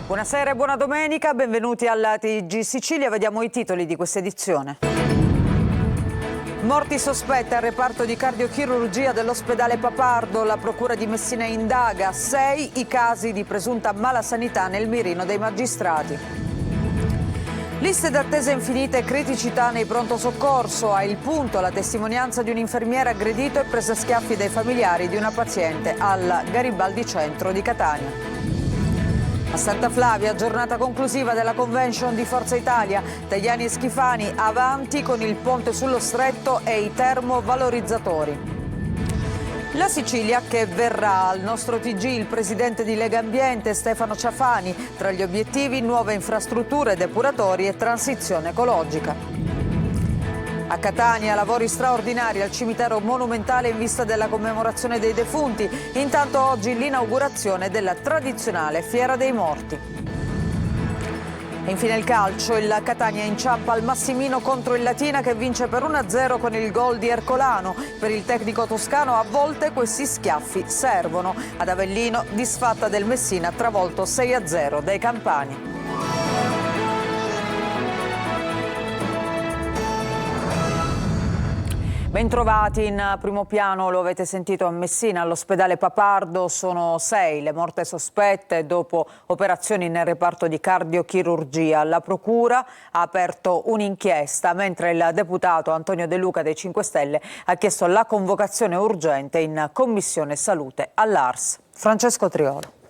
Buonasera e buona domenica, benvenuti alla TG Sicilia, vediamo i titoli di questa edizione. Morti sospetti al reparto di cardiochirurgia dell'ospedale Papardo, la procura di Messina indaga, 6 i casi di presunta malasanità nel mirino dei magistrati. Liste d'attesa infinite e criticità nei pronto soccorso, a Il Punto la testimonianza di un infermiere aggredito e preso a schiaffi dai familiari di una paziente al Garibaldi Centro di Catania. A Santa Flavia, giornata conclusiva della convention di Forza Italia, Tajani e Schifani avanti con il ponte sullo stretto e i termovalorizzatori. La Sicilia che verrà al nostro TG il presidente di Lega Ambiente Stefano Ciafani, tra gli obiettivi nuove infrastrutture, depuratori e transizione ecologica. A Catania, lavori straordinari al cimitero monumentale in vista della commemorazione dei defunti. Intanto oggi l'inaugurazione della tradizionale Fiera dei Morti. E infine il calcio, il Catania inciampa al Massimino contro il Latina che vince per 1-0 con il gol di Ercolano. Per il tecnico toscano a volte questi schiaffi servono. Ad Avellino, disfatta del Messina travolto 6-0 dai campani. Bentrovati, in primo piano lo avete sentito a Messina, all'ospedale Papardo sono 6 le morte sospette dopo operazioni nel reparto di cardiochirurgia. La procura ha aperto un'inchiesta mentre il deputato Antonio De Luca dei 5 Stelle ha chiesto la convocazione urgente in Commissione Salute all'ARS. Francesco Triolo.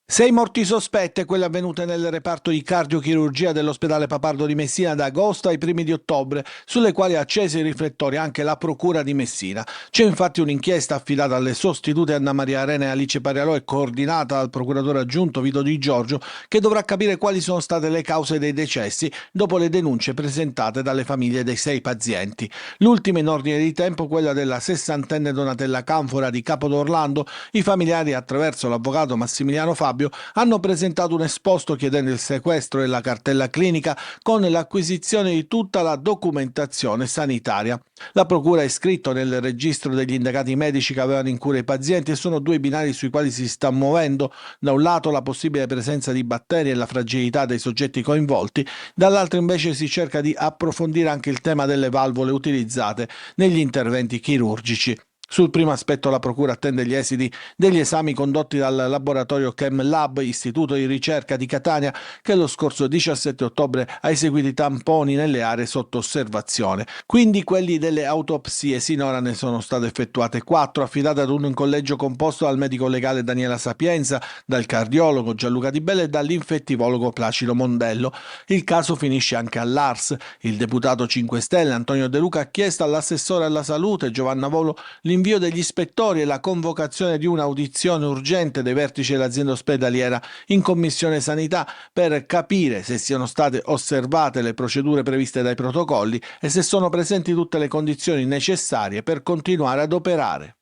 6 morti sospette, quelle avvenute nel reparto di cardiochirurgia dell'ospedale Papardo di Messina da agosto ai primi di ottobre, sulle quali ha acceso i riflettori anche la procura di Messina. C'è infatti un'inchiesta affidata alle sostitute Anna Maria Arena e Alice Parialò e coordinata dal procuratore aggiunto Vito Di Giorgio, che dovrà capire quali sono state le cause dei decessi dopo le denunce presentate dalle famiglie dei 6 pazienti. L'ultima in ordine di tempo, quella della 60enne Donatella Canfora di Capodorlando. I familiari, attraverso l'avvocato Massimiliano Fabio, hanno presentato un esposto chiedendo il sequestro della cartella clinica con l'acquisizione di tutta la documentazione sanitaria. La procura ha iscritto nel registro degli indagati medici che avevano in cura i pazienti e sono 2 binari sui quali si sta muovendo: da un lato la possibile presenza di batteri e la fragilità dei soggetti coinvolti, dall'altro invece si cerca di approfondire anche il tema delle valvole utilizzate negli interventi chirurgici. Sul primo aspetto la procura attende gli esiti degli esami condotti dal laboratorio ChemLab, istituto di ricerca di Catania, che lo scorso 17 ottobre ha eseguito i tamponi nelle aree sotto osservazione. Quindi quelli delle autopsie. Sinora ne sono state effettuate 4, affidate ad un collegio composto dal medico legale Daniela Sapienza, dal cardiologo Gianluca Di Bella e dall'infettivologo Placido Mondello. Il caso finisce anche all'ARS. Il deputato 5 Stelle Antonio De Luca ha chiesto all'assessore alla salute Giovanna Volo l'invio degli ispettori e la convocazione di un'audizione urgente dei vertici dell'azienda ospedaliera in Commissione Sanità per capire se siano state osservate le procedure previste dai protocolli e se sono presenti tutte le condizioni necessarie per continuare ad operare.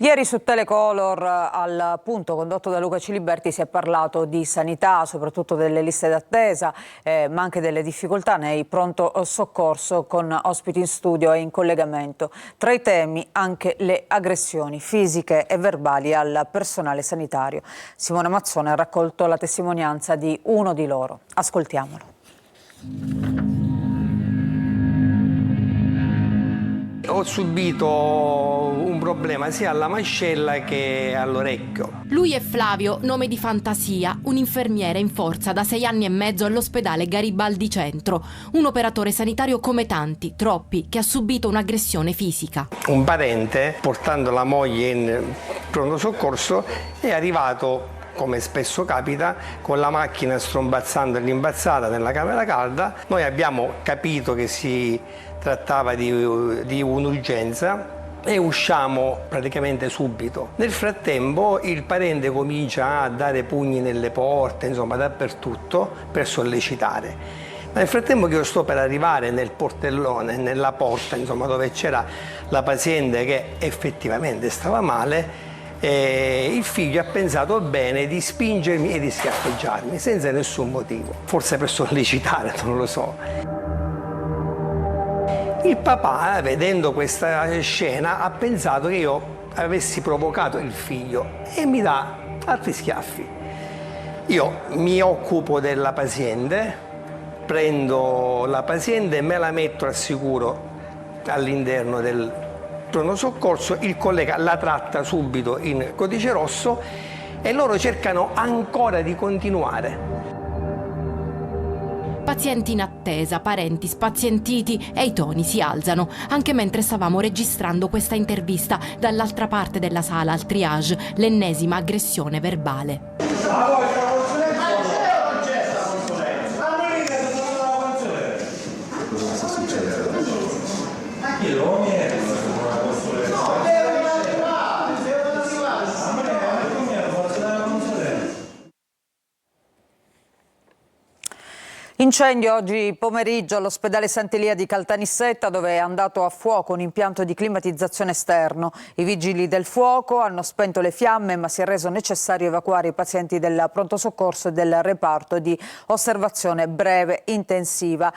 Ieri su Telecolor, al Punto condotto da Luca Ciliberti, si è parlato di sanità, soprattutto delle liste d'attesa, ma anche delle difficoltà nei pronto soccorso, con ospiti in studio e in collegamento. Tra i temi anche le aggressioni fisiche e verbali al personale sanitario. Simona Mazzone ha raccolto la testimonianza di uno di loro. Ascoltiamolo. Ho subito un problema sia alla mascella che all'orecchio. Lui è Flavio, nome di fantasia, un infermiere in forza da 6 anni e mezzo all'ospedale Garibaldi Centro, un operatore sanitario come tanti, troppi, che ha subito un'aggressione fisica. Un parente, portando la moglie in pronto soccorso, è arrivato, come spesso capita, con la macchina strombazzando e rimbazzata nella camera calda. Noi abbiamo capito che si trattava di un'urgenza e usciamo praticamente subito. Nel frattempo il parente comincia a dare pugni nelle porte, insomma dappertutto, per sollecitare. Ma nel frattempo che io sto per arrivare nel portellone, nella porta, insomma, dove c'era la paziente che effettivamente stava male, il figlio ha pensato bene di spingermi e di schiaffeggiarmi senza nessun motivo, forse per sollecitare, non lo so. Il papà, vedendo questa scena, ha pensato che io avessi provocato il figlio e mi dà altri schiaffi. Io mi occupo della paziente, prendo la paziente e me la metto al sicuro all'interno del pronto soccorso, il collega la tratta subito in codice rosso e loro cercano ancora di continuare. Pazienti in attesa, parenti spazientiti e i toni si alzano. Anche mentre stavamo registrando questa intervista, dall'altra parte della sala al triage, l'ennesima aggressione verbale. Incendio oggi pomeriggio all'ospedale Sant'Elia di Caltanissetta, dove è andato a fuoco un impianto di climatizzazione esterno. I vigili del fuoco hanno spento le fiamme, ma si è reso necessario evacuare i pazienti del pronto soccorso e del reparto di osservazione breve intensiva,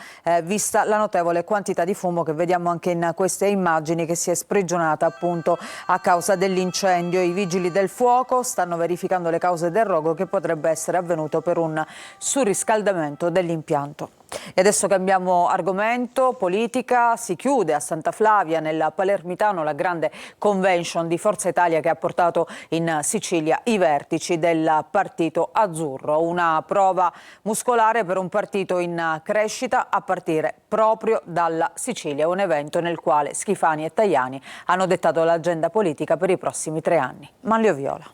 vista la notevole quantità di fumo che vediamo anche in queste immagini, che si è sprigionata appunto a causa dell'incendio. I vigili del fuoco stanno verificando le cause del rogo, che potrebbe essere avvenuto per un surriscaldamento dell'impianto. E adesso cambiamo argomento, politica. Si chiude a Santa Flavia, nel Palermitano, la grande convention di Forza Italia, che ha portato in Sicilia i vertici del partito azzurro. Una prova muscolare per un partito in crescita a partire proprio dalla Sicilia, un evento nel quale Schifani e Tajani hanno dettato l'agenda politica per i prossimi 3 anni. Manlio Viola.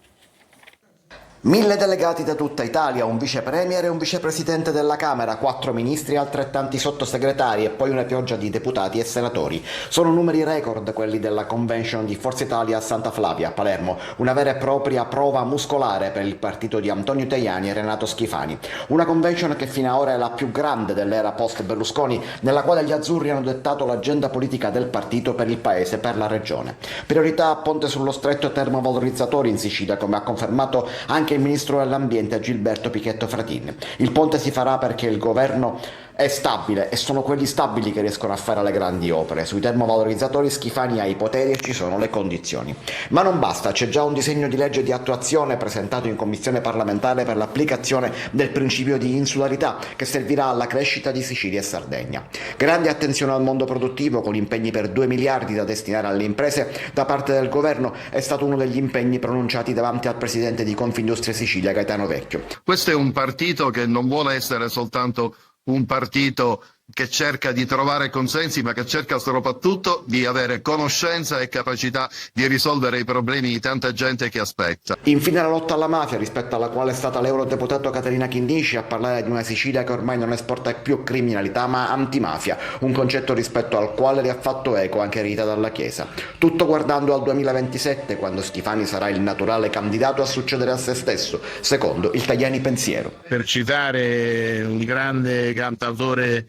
1000 delegati da tutta Italia, un vice premier e un vicepresidente della Camera, 4 ministri e altrettanti sottosegretari e poi una pioggia di deputati e senatori. Sono numeri record quelli della convention di Forza Italia a Santa Flavia, a Palermo, una vera e propria prova muscolare per il partito di Antonio Tajani e Renato Schifani. Una convention che fino ad ora è la più grande dell'era post-Berlusconi, nella quale gli azzurri hanno dettato l'agenda politica del partito per il paese e per la regione. Priorità Ponte sullo Stretto e termovalorizzatori in Sicilia, come ha confermato anche il ministro dell'ambiente Gilberto Pichetto Fratin. Il ponte si farà perché il governo è stabile e sono quelli stabili che riescono a fare le grandi opere. Sui termovalorizzatori Schifani ha i poteri e ci sono le condizioni. Ma non basta, c'è già un disegno di legge di attuazione presentato in commissione parlamentare per l'applicazione del principio di insularità, che servirà alla crescita di Sicilia e Sardegna. Grande attenzione al mondo produttivo, con impegni per 2 miliardi da destinare alle imprese da parte del governo, è stato uno degli impegni pronunciati davanti al presidente di Confindustria Sicilia, Gaetano Vecchio. Questo è un partito che non vuole essere soltanto un partito che cerca di trovare consensi, ma che cerca soprattutto di avere conoscenza e capacità di risolvere i problemi di tanta gente che aspetta. Infine la lotta alla mafia, rispetto alla quale è stata l'eurodeputato Caterina Chinnici a parlare di una Sicilia che ormai non esporta più criminalità ma antimafia, un concetto rispetto al quale le ha fatto eco anche Rita Dalla Chiesa. Tutto guardando al 2027, quando Schifani sarà il naturale candidato a succedere a se stesso, secondo il Tajani pensiero. Per citare un grande cantautore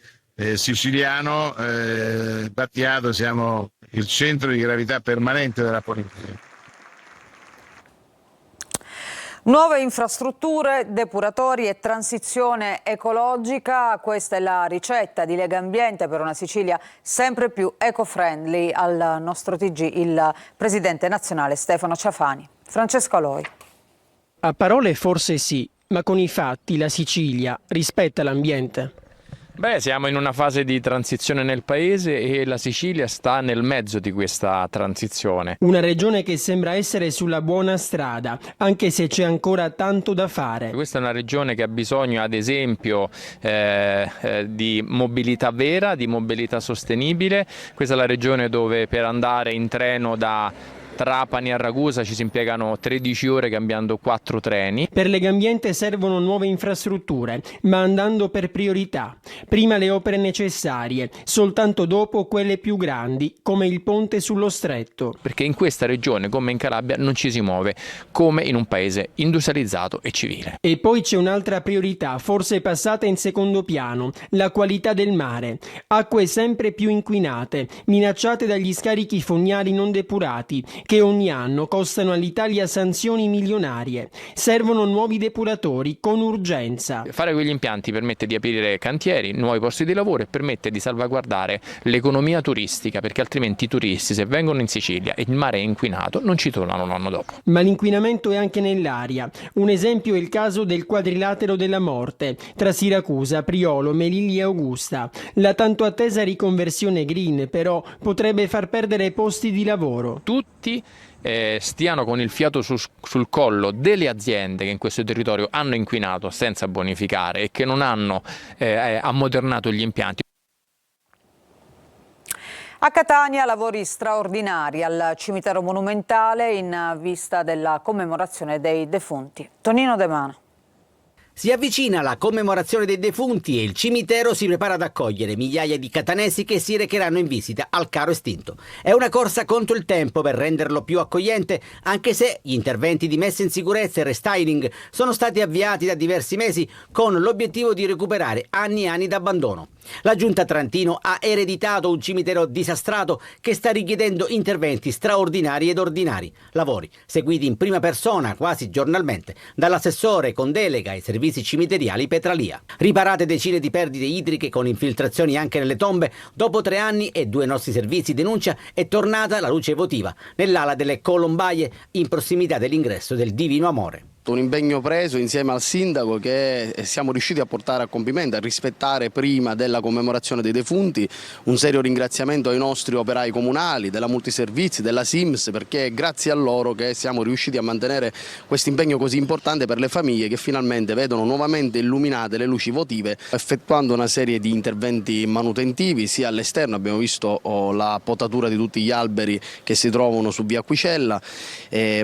siciliano, Battiato, siamo il centro di gravità permanente della politica. Nuove infrastrutture, depuratori e transizione ecologica, questa è la ricetta di Lega Ambiente per una Sicilia sempre più eco-friendly. Al nostro TG il presidente nazionale Stefano Ciafani. Francesco Aloi. A parole forse sì, ma con i fatti la Sicilia rispetta l'ambiente. Siamo in una fase di transizione nel paese e la Sicilia sta nel mezzo di questa transizione. Una regione che sembra essere sulla buona strada, anche se c'è ancora tanto da fare. Questa è una regione che ha bisogno, ad esempio, di mobilità vera, di mobilità sostenibile. Questa è la regione dove per andare in treno da Trapani a Ragusa ci si impiegano 13 ore cambiando 4 treni. Per Lega Ambiente servono nuove infrastrutture, ma andando per priorità. Prima le opere necessarie, soltanto dopo quelle più grandi, come il ponte sullo Stretto. Perché in questa regione, come in Calabria, non ci si muove come in un paese industrializzato e civile. E poi c'è un'altra priorità, forse passata in secondo piano, la qualità del mare. Acque sempre più inquinate, minacciate dagli scarichi fognari non depurati, che ogni anno costano all'Italia sanzioni milionarie. Servono nuovi depuratori con urgenza. Fare quegli impianti permette di aprire cantieri, nuovi posti di lavoro e permette di salvaguardare l'economia turistica, perché altrimenti i turisti, se vengono in Sicilia e il mare è inquinato, non ci tornano l'anno dopo. Ma l'inquinamento è anche nell'aria. Un esempio è il caso del quadrilatero della morte tra Siracusa, Priolo, Melilli e Augusta. La tanto attesa riconversione green però potrebbe far perdere posti di lavoro. Tutti stiano con il fiato sul collo delle aziende che in questo territorio hanno inquinato senza bonificare e che non hanno ammodernato gli impianti. A Catania lavori straordinari al cimitero monumentale in vista della commemorazione dei defunti. Tonino De Mano. Si avvicina la commemorazione dei defunti e il cimitero si prepara ad accogliere migliaia di catanesi che si recheranno in visita al caro estinto. È una corsa contro il tempo per renderlo più accogliente, anche se gli interventi di messa in sicurezza e restyling sono stati avviati da diversi mesi con l'obiettivo di recuperare anni e anni d'abbandono. La Giunta Trentino ha ereditato un cimitero disastrato che sta richiedendo interventi straordinari ed ordinari, lavori seguiti in prima persona quasi giornalmente dall'assessore con delega ai servizi cimiteriali Petralia. Riparate decine di perdite idriche con infiltrazioni anche nelle tombe, dopo 3 anni e 2 nostri servizi denuncia è tornata la luce votiva nell'ala delle colombaie in prossimità dell'ingresso del Divino Amore. Un impegno preso insieme al sindaco che siamo riusciti a portare a compimento, a rispettare prima della commemorazione dei defunti. Un serio ringraziamento ai nostri operai comunali, della Multiservizi, della Sims, perché è grazie a loro che siamo riusciti a mantenere questo impegno così importante per le famiglie che finalmente vedono nuovamente illuminate le luci votive, effettuando una serie di interventi manutentivi sia all'esterno. Abbiamo visto la potatura di tutti gli alberi che si trovano su via Aquicella,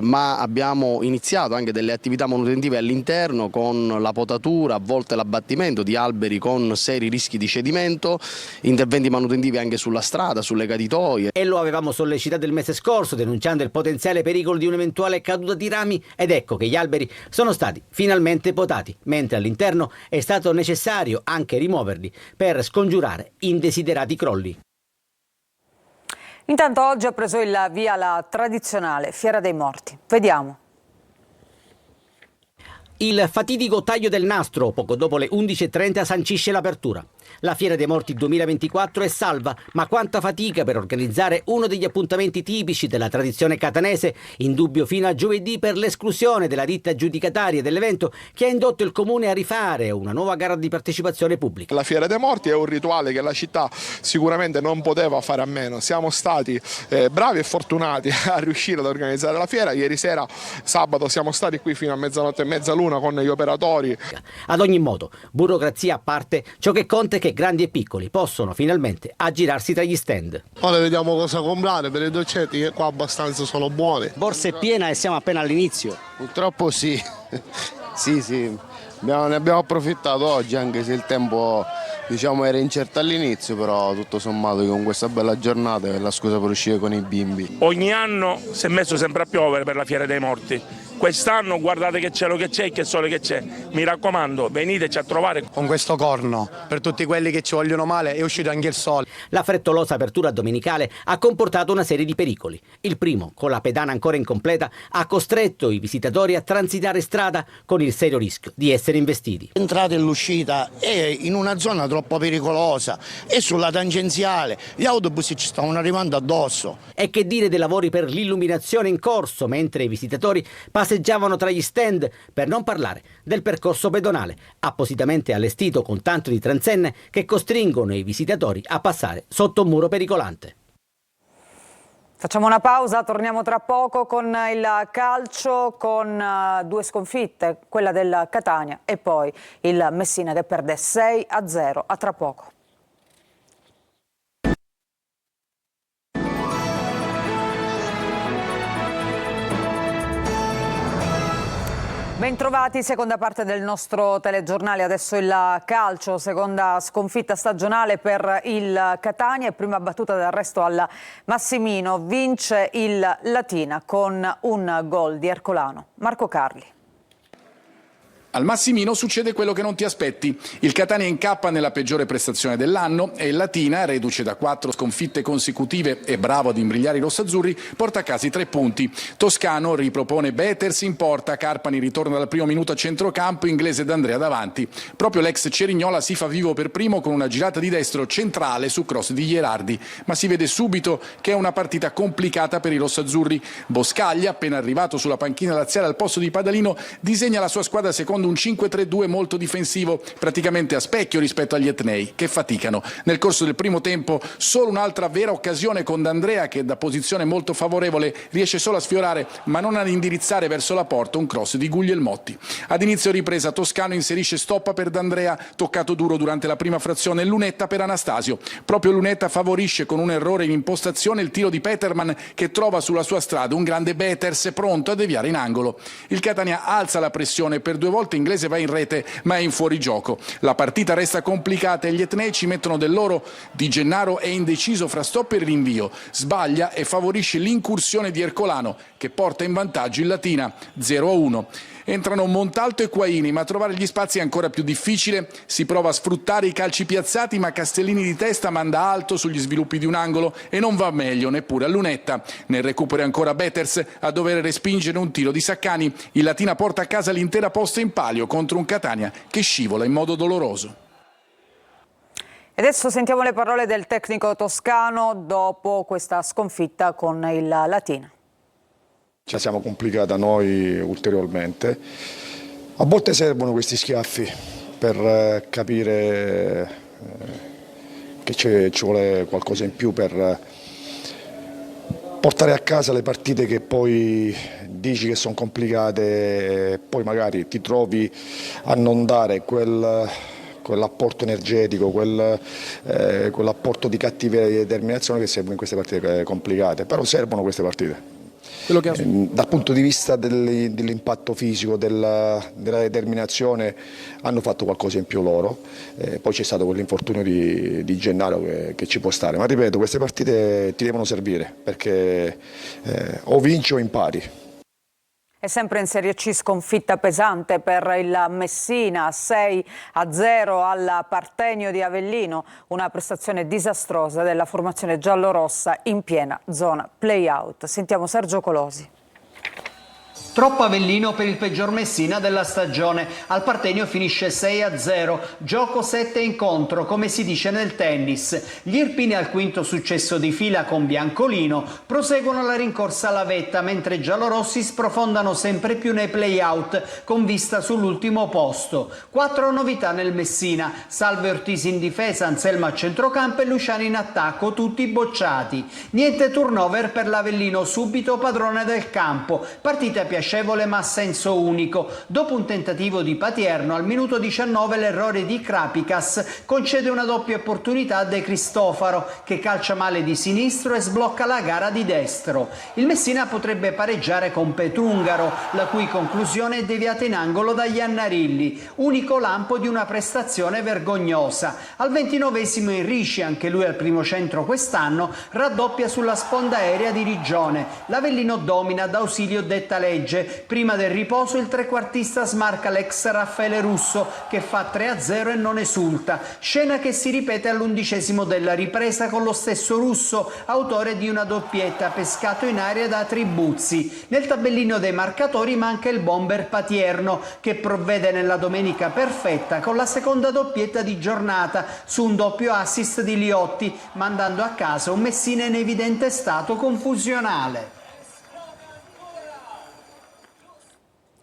ma abbiamo iniziato anche delle attività manutentive all'interno con la potatura, a volte l'abbattimento di alberi con seri rischi di cedimento, interventi manutentivi anche sulla strada, sulle caditoie. E lo avevamo sollecitato il mese scorso denunciando il potenziale pericolo di un'eventuale caduta di rami ed ecco che gli alberi sono stati finalmente potati, mentre all'interno è stato necessario anche rimuoverli per scongiurare indesiderati crolli. Intanto oggi ha preso il via la tradizionale Fiera dei Morti. Vediamo. Il fatidico taglio del nastro, poco dopo le 11:30, sancisce l'apertura. La Fiera dei Morti 2024 è salva, ma quanta fatica per organizzare uno degli appuntamenti tipici della tradizione catanese, in dubbio fino a giovedì per l'esclusione della ditta aggiudicataria dell'evento che ha indotto il comune a rifare una nuova gara di partecipazione pubblica. La Fiera dei Morti è un rituale che la città sicuramente non poteva fare a meno. Siamo stati bravi e fortunati a riuscire ad organizzare la fiera. Ieri sera, sabato, siamo stati qui fino a mezzanotte e mezza, l'una con gli operatori. Ad ogni modo, burocrazia a parte, ciò che conta è che grandi e piccoli possono finalmente aggirarsi tra gli stand. Ora vediamo cosa comprare per i dolcetti, che qua abbastanza sono buoni. Borsa è piena e siamo appena all'inizio. Purtroppo sì, sì. Ne abbiamo approfittato oggi, anche se il tempo era incerto all'inizio, però tutto sommato con questa bella giornata è la scusa per uscire con i bimbi. Ogni anno si è messo sempre a piovere per la Fiera dei Morti. Quest'anno guardate che cielo che c'è e che sole che c'è. Mi raccomando, veniteci a trovare. Con questo corno, per tutti quelli che ci vogliono male, è uscito anche il sole. La frettolosa apertura domenicale ha comportato una serie di pericoli. Il primo, con la pedana ancora incompleta, ha costretto i visitatori a transitare strada con il serio rischio di essere investiti. L'entrata e l'uscita è in una zona troppo pericolosa e sulla tangenziale gli autobus ci stavano arrivando addosso. E che dire dei lavori per l'illuminazione in corso mentre i visitatori passeggiavano tra gli stand, per non parlare del percorso pedonale, appositamente allestito con tanto di transenne che costringono i visitatori a passare sotto un muro pericolante. Facciamo una pausa, torniamo tra poco con il calcio, con 2 sconfitte, quella del Catania e poi il Messina che perde 6-0. A tra poco. Bentrovati, seconda parte del nostro telegiornale, adesso il calcio, seconda sconfitta stagionale per il Catania e prima battuta d'arresto al Massimino, vince il Latina con un gol di Ercolano. Marco Carli. Al Massimino succede quello che non ti aspetti. Il Catania incappa nella peggiore prestazione dell'anno e il Latina, reduce da 4 sconfitte consecutive e bravo ad imbrigliare i rossazzurri, porta a casa i 3 punti. Toscano ripropone Beters in porta, Carpani ritorna dal primo minuto a centrocampo, Inglese ed Andrea davanti. Proprio l'ex Cerignola si fa vivo per primo con una girata di destro centrale su cross di Gherardi, ma si vede subito che è una partita complicata per i rossazzurri. Boscaglia, appena arrivato sulla panchina laziale al posto di Padalino, disegna la sua squadra secondo un 5-3-2 molto difensivo, praticamente a specchio rispetto agli etnei, che faticano. Nel corso del primo tempo solo un'altra vera occasione con D'Andrea, che da posizione molto favorevole riesce solo a sfiorare ma non ad indirizzare verso la porta un cross di Guglielmotti. Ad inizio ripresa Toscano inserisce stoppa per D'Andrea, toccato duro durante la prima frazione, e Lunetta per Anastasio. Proprio Lunetta favorisce con un errore in impostazione il tiro di Peterman, che trova sulla sua strada un grande Beters pronto a deviare in angolo. Il Catania alza la pressione, per 2 volte Inglese va in rete ma è in fuorigioco. La partita resta complicata e gli etnei ci mettono del loro. Di Gennaro è indeciso fra stop e rinvio, sbaglia e favorisce l'incursione di Ercolano, che porta in vantaggio il Latina 0-1. Entrano Montalto e Quaini, ma trovare gli spazi è ancora più difficile. Si prova a sfruttare i calci piazzati, ma Castellini di testa manda alto sugli sviluppi di un angolo e non va meglio neppure a Lunetta. Nel recupero è ancora Beters a dover respingere un tiro di Saccani. Il Latina porta a casa l'intera posta in palio contro un Catania che scivola in modo doloroso. E adesso sentiamo le parole del tecnico toscano dopo questa sconfitta con il Latina. Ci siamo complicati noi ulteriormente. A volte servono questi schiaffi per capire che ci vuole qualcosa in più per portare a casa le partite che poi dici che sono complicate e poi magari ti trovi a non dare quell'apporto energetico, quell'apporto di cattiveria e di determinazione che serve in queste partite complicate. Però servono queste partite. Dal punto di vista dell'impatto fisico, della determinazione, hanno fatto qualcosa in più loro, poi c'è stato quell'infortunio di Gennaro che ci può stare, ma ripeto, queste partite ti devono servire perché o vinci o impari. È sempre in Serie C sconfitta pesante per il Messina, 6-0 al Partenio di Avellino, una prestazione disastrosa della formazione giallorossa in piena zona play-out. Sentiamo Sergio Colosi. Troppo Avellino per il peggior Messina della stagione. Al Partenio finisce 6-0, gioco 7 incontro, come si dice nel tennis. Gli irpini al quinto successo di fila con Biancolino proseguono la rincorsa alla vetta, mentre i giallorossi sprofondano sempre più nei play-out, con vista sull'ultimo posto. 4 novità nel Messina: Salve Ortisi in difesa, Anselmo a centrocampo e Luciani in attacco, tutti bocciati. Niente turnover per l'Avellino, subito padrone del campo. Partita piacevole ma a senso unico. Dopo un tentativo di Patierno, al minuto 19 l'errore di Krapicas concede una doppia opportunità a De Cristofaro, che calcia male di sinistro e sblocca la gara di destro. Il Messina potrebbe pareggiare con Petrungaro, la cui conclusione è deviata in angolo da Iannarilli, unico lampo di una prestazione vergognosa. Al 29esimo Enrici, anche lui al primo centro quest'anno, raddoppia sulla sponda aerea di Rigione. L'Avellino domina d'ausilio detta legge. Prima del riposo il trequartista smarca l'ex Raffaele Russo, che fa 3-0 e non esulta. Scena che si ripete all'11esimo della ripresa con lo stesso Russo, autore di una doppietta, pescato in aria da Tribuzzi. Nel tabellino dei marcatori manca il bomber Patierno, che provvede nella domenica perfetta con la seconda doppietta di giornata su un doppio assist di Liotti, mandando a casa un Messina in evidente stato confusionale.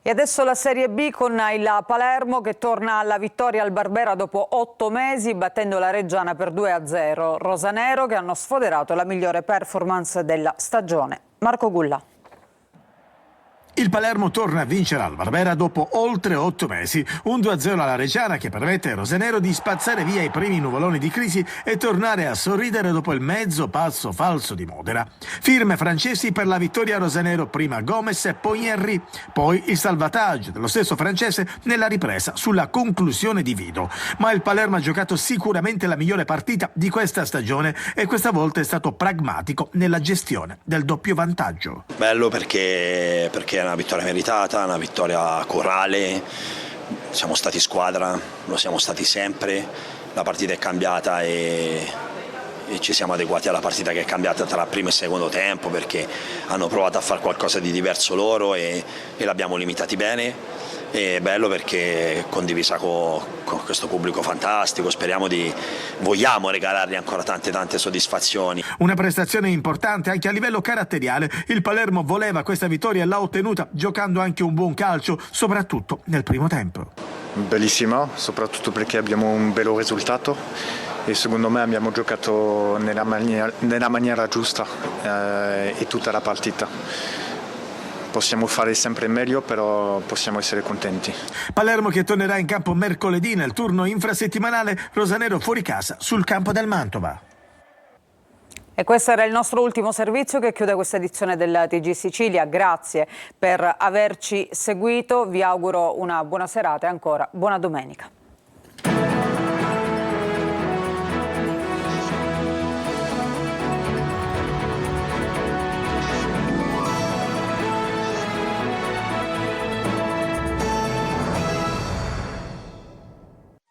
E adesso la Serie B con il Palermo che torna alla vittoria al Barbera dopo 8 mesi, battendo la Reggiana per 2-0. Rosanero che hanno sfoderato la migliore performance della stagione. Marco Gulla. Il Palermo torna a vincere al Barbera dopo oltre 8 mesi, un 2-0 alla Reggiana che permette ai rosanero di spazzare via i primi nuvoloni di crisi e tornare a sorridere dopo il mezzo passo falso di Modena. Firme francesi per la vittoria rosanero, prima Gomez e poi Henry, poi il salvataggio dello stesso francese nella ripresa sulla conclusione di Vido. Ma il Palermo ha giocato sicuramente la migliore partita di questa stagione e questa volta è stato pragmatico nella gestione del doppio vantaggio. Bello perché è una vittoria meritata, una vittoria corale, siamo stati squadra, lo siamo stati sempre, la partita è cambiata e ci siamo adeguati alla partita che è cambiata tra primo e secondo tempo, perché hanno provato a fare qualcosa di diverso loro e l'abbiamo limitati bene. È bello perché è condivisa con questo pubblico fantastico, vogliamo regalargli ancora tante soddisfazioni. Una prestazione importante anche a livello caratteriale. Il Palermo voleva questa vittoria e l'ha ottenuta giocando anche un buon calcio, soprattutto nel primo tempo. Bellissima, soprattutto perché abbiamo un bello risultato e secondo me abbiamo giocato nella maniera giusta e tutta la partita. Possiamo fare sempre meglio, però possiamo essere contenti. Palermo che tornerà in campo mercoledì nel turno infrasettimanale, rosanero fuori casa sul campo del Mantova. E questo era il nostro ultimo servizio che chiude questa edizione del TG Sicilia. Grazie per averci seguito, vi auguro una buona serata e ancora buona domenica.